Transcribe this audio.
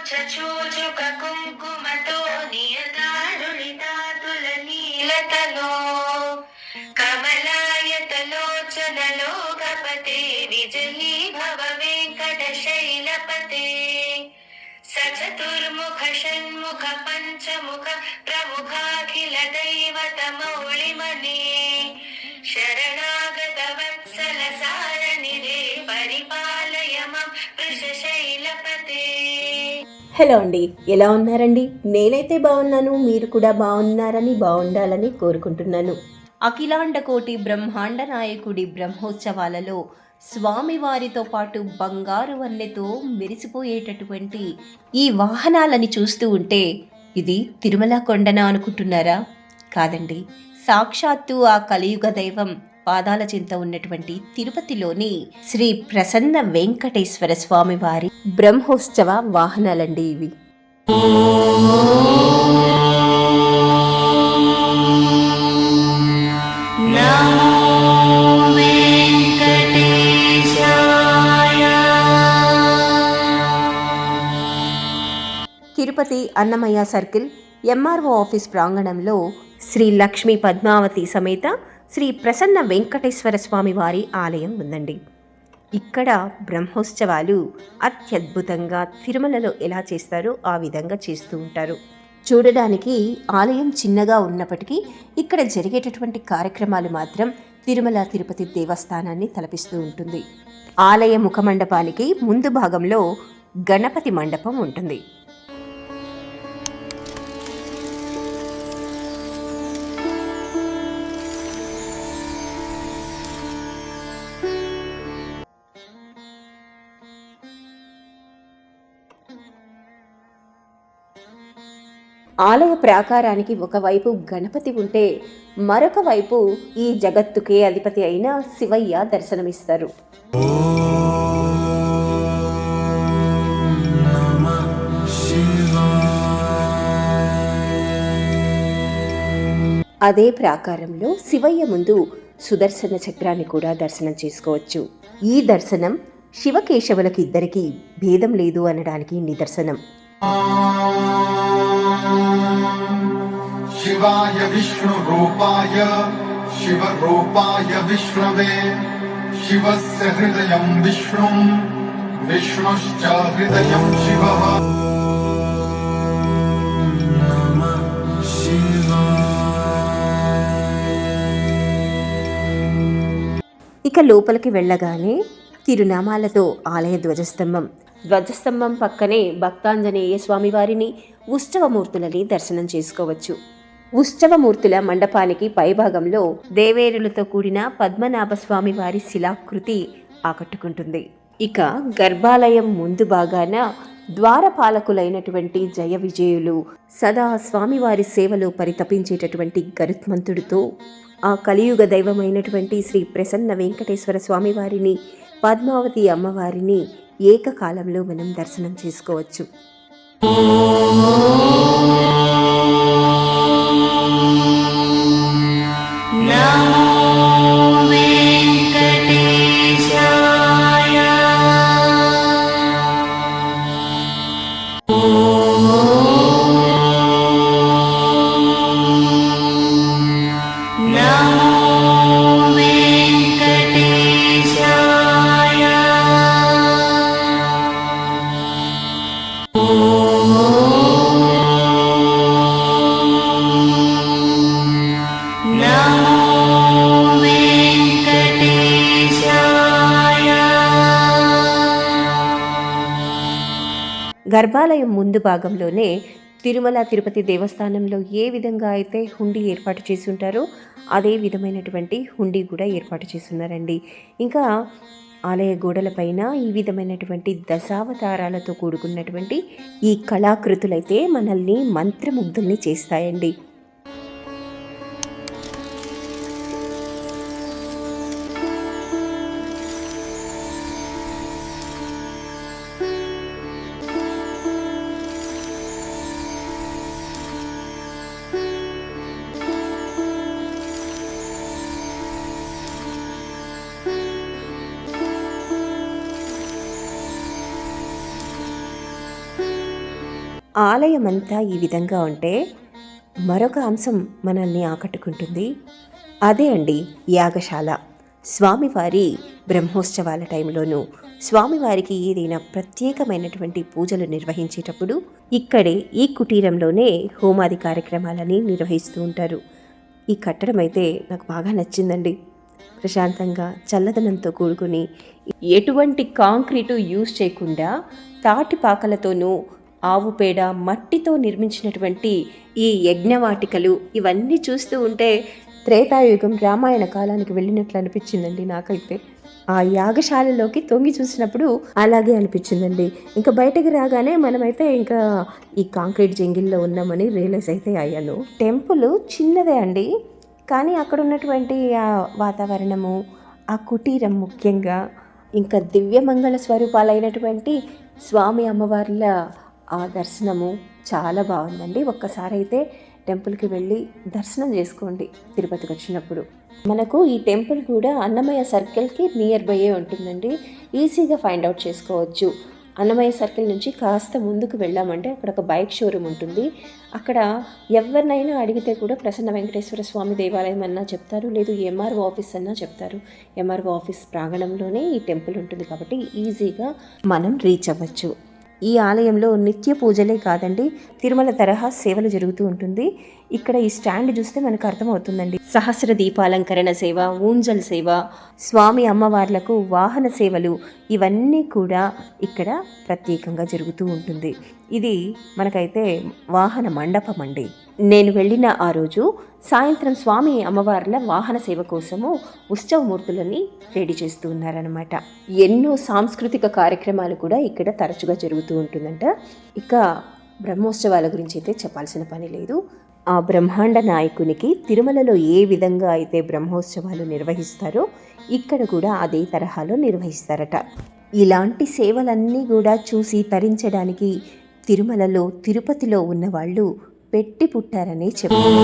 చూచుక కుంకుమతో నియతారుణితాతుల నీలతలో కమలాయతలోచనలో గపతే విజయీ భవ వెంకట శైలపతే సచతుర్ముఖ షణ్ముఖ పంచముఖ ప్రముఖాఖిల దైవత మౌళిమనే శరణాగత వత్సల సారణిరే పరిపాలయ మం వృషశైలపతే. హలో అండి, ఎలా ఉన్నారండి? నేనైతే బాగున్నాను, మీరు కూడా బాగున్నారని బాగుండాలని కోరుకుంటున్నాను. అఖిలాండ కోటి బ్రహ్మాండ నాయకుడి బ్రహ్మోత్సవాలలో స్వామివారితో పాటు బంగారు వన్నెతో మెరిసిపోయేటటువంటి ఈ వాహనాలని చూస్తూ ఉంటే ఇది తిరుమల కొండన అనుకుంటున్నారా? కాదండి, సాక్షాత్తు ఆ కలియుగ దైవం పాదాల చింత ఉన్నటువంటి తిరుపతిలోని శ్రీ ప్రసన్న వెంకటేశ్వర స్వామి వారి బ్రహ్మోత్సవ వాహనాలండి ఇవి. Tirupati Annamayya circle MRO office ప్రాంగణంలో శ్రీ లక్ష్మీ పద్మావతి సమేత శ్రీ ప్రసన్న వెంకటేశ్వర స్వామి వారి ఆలయం ఉందండి. ఇక్కడ బ్రహ్మోత్సవాలు అత్యద్భుతంగా తిరుమలలో ఎలా చేస్తారో ఆ విధంగా చేస్తూ ఉంటారు. చూడడానికి ఆలయం చిన్నగా ఉన్నప్పటికీ ఇక్కడ జరిగేటటువంటి కార్యక్రమాలు మాత్రం తిరుమల తిరుపతి దేవస్థానాన్ని తలపిస్తూ ఉంటుంది. ఆలయ ముఖమండపానికి ముందు భాగంలో గణపతి మండపం ఉంటుంది. ఆలయ ప్రాకారానికి ఒకవైపు గణపతి ఉంటే మరొక వైపు ఈ జగత్తుకే అధిపతి అయిన శివయ్య దర్శనమిస్తారు. అదే ప్రాకారంలో శివయ్య ముందు సుదర్శన చక్రాన్ని కూడా దర్శనం చేసుకోవచ్చు. ఈ దర్శనం శివకేశవులకు ఇద్దరికీ భేదం లేదు అనడానికి నిదర్శనం. శివాయ విష్ణు రూపాయ శివ రూపాయ విష్ణవే శివస్య హృదయం విష్ణుం విష్ణుశ్చ హృదయం శివః. ఇక లోపలికి వెళ్ళగానే తిరునామాలతో ఆలయ ధ్వజస్తంభం పక్కనే భక్తాంజనేయ స్వామివారిని ఉత్సవమూర్తులని దర్శనం చేసుకోవచ్చు. ఉత్సవమూర్తుల మండపానికి పైభాగంలో దేవేరులతో కూడిన పద్మనాభ స్వామి వారి శిలాకృతి ఆకట్టుకుంటుంది. ఇక గర్భాలయం ముందు భాగాన ద్వారపాలకులైనటువంటి జయ విజయులు సదా స్వామివారి సేవలో పరితపించేటటువంటి గరుత్మంతుడితో ఆ కలియుగ దైవమైనటువంటి శ్రీ ప్రసన్న వెంకటేశ్వర స్వామివారిని పద్మావతి అమ్మవారిని ఏకకాలంలో మనం దర్శనం చేసుకోవచ్చు. గర్భాలయం ముందు భాగంలోనే తిరుమల తిరుపతి దేవస్థానంలో ఏ విధంగా అయితే హుండీ ఏర్పాటు చేసి ఉంటారో అదే విధమైనటువంటి హుండీ కూడా ఏర్పాటు చేస్తున్నారండి. ఇంకా ఆలయ గోడలపైన ఈ విధమైనటువంటి దశావతారాలతో కూడుకున్నటువంటి ఈ కళాకృతులైతే మనల్ని మంత్రముగ్ధుల్ని చేస్తాయండి. ఆలయమంతా ఈ విధంగా ఉంటే మరొక అంశం మనల్ని ఆకట్టుకుంటుంది. అదే అండి యాగశాల. స్వామివారి బ్రహ్మోత్సవాల టైంలోనూ స్వామివారికి ఏదైనా ప్రత్యేకమైనటువంటి పూజలు నిర్వహించేటప్పుడు ఇక్కడే ఈ కుటీరంలోనే హోమాది కార్యక్రమాలని నిర్వహిస్తూ ఉంటారు. ఈ కట్టడం అయితే నాకు బాగా నచ్చిందండి. ప్రశాంతంగా చల్లదనంతో కూడుకుని ఎటువంటి కాంక్రీటు యూజ్ చేయకుండా తాటిపాకలతోనూ ఆవు పేడ మట్టితో నిర్మించినటువంటి ఈ యజ్ఞవాటికలు ఇవన్నీ చూస్తూ ఉంటే త్రేతాయుగం రామాయణ కాలానికి వెళ్ళినట్లు అనిపించిందండి నాకైతే. ఆ యాగశాలలోకి తొంగి చూసినప్పుడు అలాగే అనిపించిందండి. ఇంకా బయటకు రాగానే మనమైతే ఇంకా ఈ కాంక్రీట్ జంగిల్లో ఉన్నామని రియలైజ్ అయితే అయ్యాను. టెంపుల్ చిన్నదే అండి, కానీ అక్కడ ఉన్నటువంటి ఆ వాతావరణము, ఆ కుటీరం ముఖ్యంగా, ఇంకా దివ్యమంగళ స్వరూపాలైనటువంటి స్వామి అమ్మవార్ల ఆ దర్శనము చాలా బాగుందండి. ఒక్కసారి అయితే టెంపుల్కి వెళ్ళి దర్శనం చేసుకోండి తిరుపతికి వచ్చినప్పుడు. మనకు ఈ టెంపుల్ కూడా అన్నమయ్య సర్కిల్కి నియర్ బైయే ఉంటుందండి. ఈజీగా ఫైండ్ అవుట్ చేసుకోవచ్చు. అన్నమయ్య సర్కిల్ నుంచి కాస్త ముందుకు వెళ్ళామంటే అక్కడ ఒక బైక్ షోరూమ్ ఉంటుంది. అక్కడ ఎవరినైనా అడిగితే కూడా ప్రసన్న వెంకటేశ్వర స్వామి దేవాలయం అన్నా చెప్తారు, లేదు ఎంఆర్ఓ ఆఫీస్ అన్నా చెప్తారు. ఎంఆర్ఓ ఆఫీస్ ప్రాంగణంలోనే ఈ టెంపుల్ ఉంటుంది కాబట్టి ఈజీగా మనం రీచ్ అవ్వచ్చు. ఈ ఆలయంలో నిత్య పూజలే కాదండి, తిరుమల తరహా సేవలు జరుగుతూ ఉంటుంది. ఇక్కడ ఈ స్టాండ్ చూస్తే మనకు అర్థమవుతుందండి. సహస్ర దీపాలంకరణ సేవ, ఊంజల్ సేవ, స్వామి అమ్మవార్లకు వాహన సేవలు ఇవన్నీ కూడా ఇక్కడ ప్రత్యేకంగా జరుగుతూ ఉంటుంది. ఇది మనకైతే వాహన మండపం అండి. నేను వెళ్ళిన ఆ రోజు సాయంత్రం స్వామి అమ్మవార్ల వాహన సేవ కోసము ఉత్సవమూర్తులని రెడీ చేస్తూ ఉన్నారనమాట. ఎన్నో సాంస్కృతిక కార్యక్రమాలు కూడా ఇక్కడ తరచుగా జరుగుతూ ఉంటుందంట. ఇక బ్రహ్మోత్సవాల గురించి అయితే చెప్పాల్సిన పని లేదు. ఆ బ్రహ్మాండ నాయకునికి తిరుమలలో ఏ విధంగా అయితే బ్రహ్మోత్సవాలు నిర్వహిస్తారో ఇక్కడ కూడా అదే తరహాలో నిర్వహిస్తారట. ఇలాంటి సేవలన్నీ కూడా చూసి తరించడానికి తిరుమలలో, తిరుపతిలో ఉన్నవాళ్ళు పెట్టి పుట్టారనే చెప్పారు.